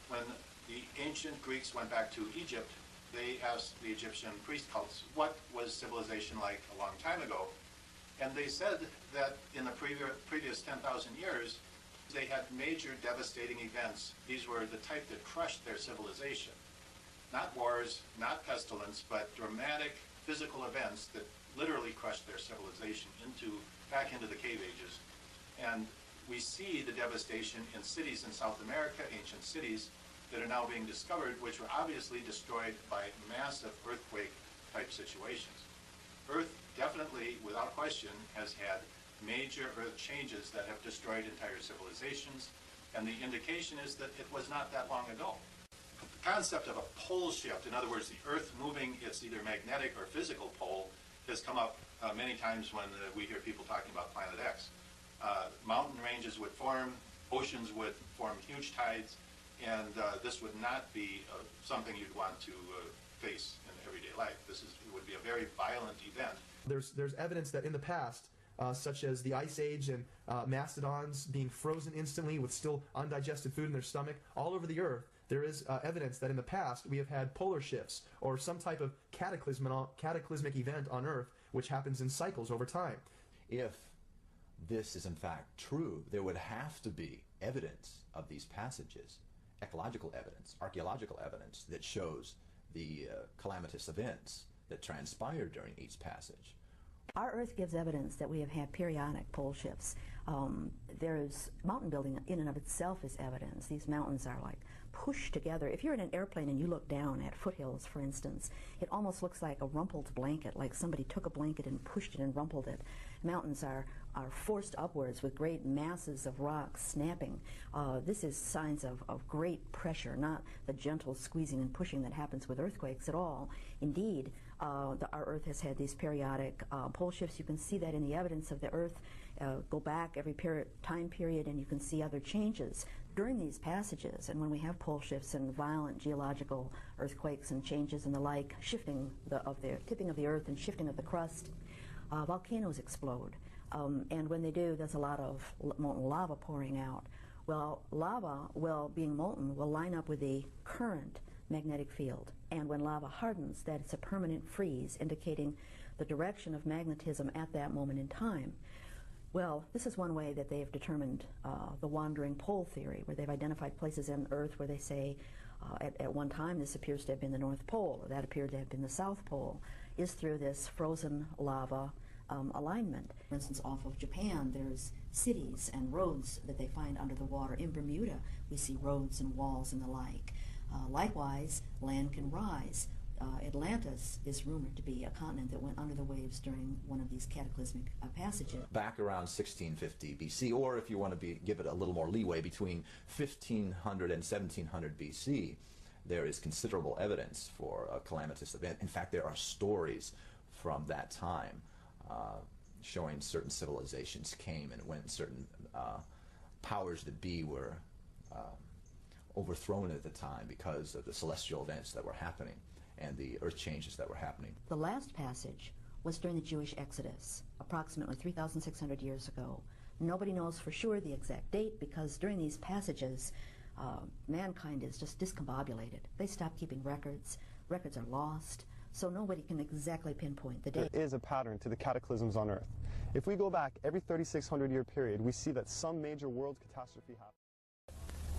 When the ancient Greeks went back to Egypt, they asked the Egyptian priest cults what was civilization like a long time ago. And they said that in the previous 10,000 years, they had major devastating events. These were the type that crushed their civilization. Not wars, not pestilence, but dramatic physical events that literally crushed their civilization back into the cave ages. And we see the devastation in cities in South America, ancient cities that are now being discovered, which were obviously destroyed by massive earthquake-type situations. Earth definitely, without question, has had major earth changes that have destroyed entire civilizations, and the indication is that it was not that long ago. The concept of a pole shift, in other words, the Earth moving its either magnetic or physical pole, has come up many times when we hear people talking about Planet X. Mountain ranges would form, oceans would form huge tides, and this would not be something you'd want to face in everyday life. It would be a very violent event. There's evidence that in the past, such as the Ice Age and mastodons being frozen instantly with still undigested food in their stomach, all over the Earth, there is evidence that in the past we have had polar shifts or some type of cataclysmic event on Earth which happens in cycles over time. If this is in fact true, there would have to be evidence of these passages, ecological evidence, archaeological evidence that shows the calamitous events that transpired during each passage. Our Earth gives evidence that we have had periodic pole shifts. There's mountain building in and of itself is evidence. These mountains are like pushed together. If you're in an airplane and you look down at foothills, for instance, it almost looks like a rumpled blanket, like somebody took a blanket and pushed it and rumpled it. Mountains are forced upwards with great masses of rocks snapping. This is signs of great pressure, not the gentle squeezing and pushing that happens with earthquakes at all. Indeed, our Earth has had these periodic pole shifts. You can see that in the evidence of the Earth. Go back every time period and you can see other changes during these passages. And when we have pole shifts and violent geological earthquakes and changes and the like, tipping of the Earth and shifting of the crust, volcanoes explode. And when they do, there's a lot of molten lava pouring out. Well, lava, being molten, will line up with the current magnetic field. And when lava hardens, that it's a permanent freeze, indicating the direction of magnetism at that moment in time. Well, this is one way that they've determined the wandering pole theory, where they've identified places on Earth where they say at one time this appears to have been the North Pole, or that appeared to have been the South Pole, is through this frozen lava alignment. For instance, off of Japan, there's cities and roads that they find under the water. In Bermuda, we see roads and walls and the like. Likewise, land can rise. Atlantis is rumored to be a continent that went under the waves during one of these cataclysmic passages. Back around 1650 BC, or if you want to give it a little more leeway, between 1500 and 1700 BC, there is considerable evidence for a calamitous event. In fact, there are stories from that time showing certain civilizations came and when certain powers that be were overthrown at the time because of the celestial events that were happening and the earth changes that were happening. The last passage was during the Jewish Exodus, approximately 3,600 years ago. Nobody knows for sure the exact date because during these passages, mankind is just discombobulated. They stop keeping records. Records are lost. so nobody can exactly pinpoint the date. There is a pattern to the cataclysms on Earth. If we go back every 3,600-year period, we see that some major world catastrophe happened.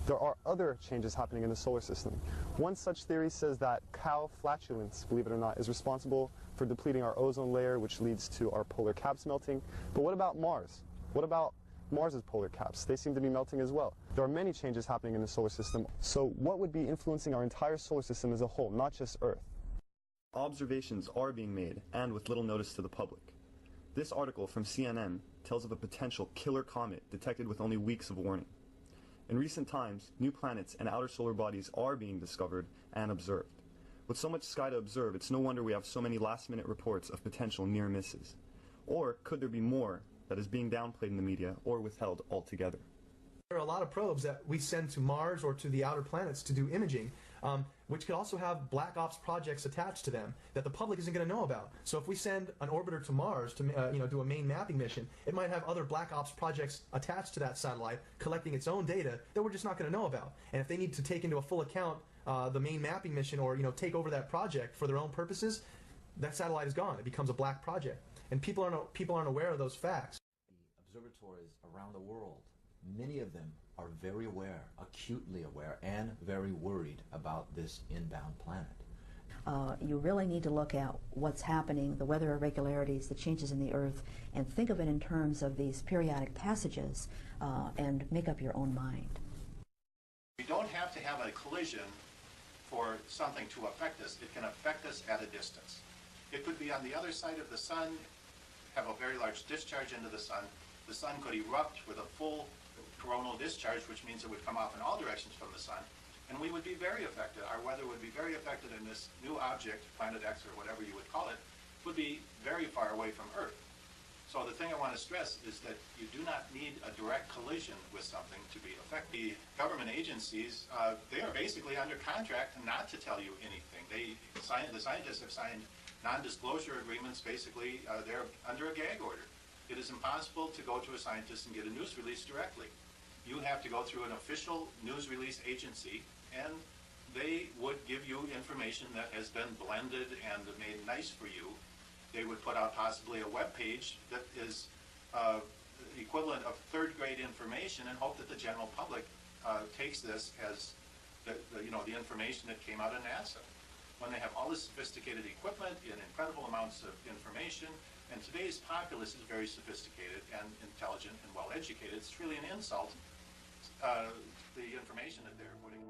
There are other changes happening in the solar system. One such theory says that cow flatulence, believe it or not, is responsible for depleting our ozone layer, which leads to our polar caps melting. But what about Mars? What about Mars's polar caps? They seem to be melting as well. There are many changes happening in the solar system. So what would be influencing our entire solar system as a whole, not just Earth? Observations are being made, and with little notice to the public. This article from CNN tells of a potential killer comet detected with only weeks of warning. In recent times, new planets and outer solar bodies are being discovered and observed. With so much sky to observe, it's no wonder we have so many last-minute reports of potential near misses. Or could there be more that is being downplayed in the media or withheld altogether? There are a lot of probes that we send to Mars or to the outer planets to do imaging, which could also have black ops projects attached to them that the public isn't going to know about. So if we send an orbiter to Mars to do a main mapping mission, it might have other black ops projects attached to that satellite collecting its own data that we're just not going to know about. And if they need to take into a full account the main mapping mission or take over that project for their own purposes, that satellite is gone. It becomes a black project. And people aren't aware of those facts. The observatories around the world, many of them are very aware, acutely aware, and very worried about this inbound planet. You really need to look at what's happening, the weather irregularities, the changes in the Earth, and think of it in terms of these periodic passages and make up your own mind. We don't have to have a collision for something to affect us. It can affect us at a distance. It could be on the other side of the sun, have a very large discharge into the sun. The sun could erupt with a full coronal discharge, which means it would come off in all directions from the sun, and we would be very affected. Our weather would be very affected, and this new object, Planet X or whatever you would call it, would be very far away from Earth. So the thing I want to stress is that you do not need a direct collision with something to be affected. The government agencies, they are basically under contract not to tell you anything. The scientists have signed non-disclosure agreements. Basically, they're under a gag order. It is impossible to go to a scientist and get a news release directly. You have to go through an official news release agency, and they would give you information that has been blended and made nice for you. They would put out possibly a web page that is equivalent of third-grade information and hope that the general public takes this as the information that came out of NASA. When they have all this sophisticated equipment and incredible amounts of information, and today's populace is very sophisticated and intelligent and well-educated, it's really an insult, the information that they're putting.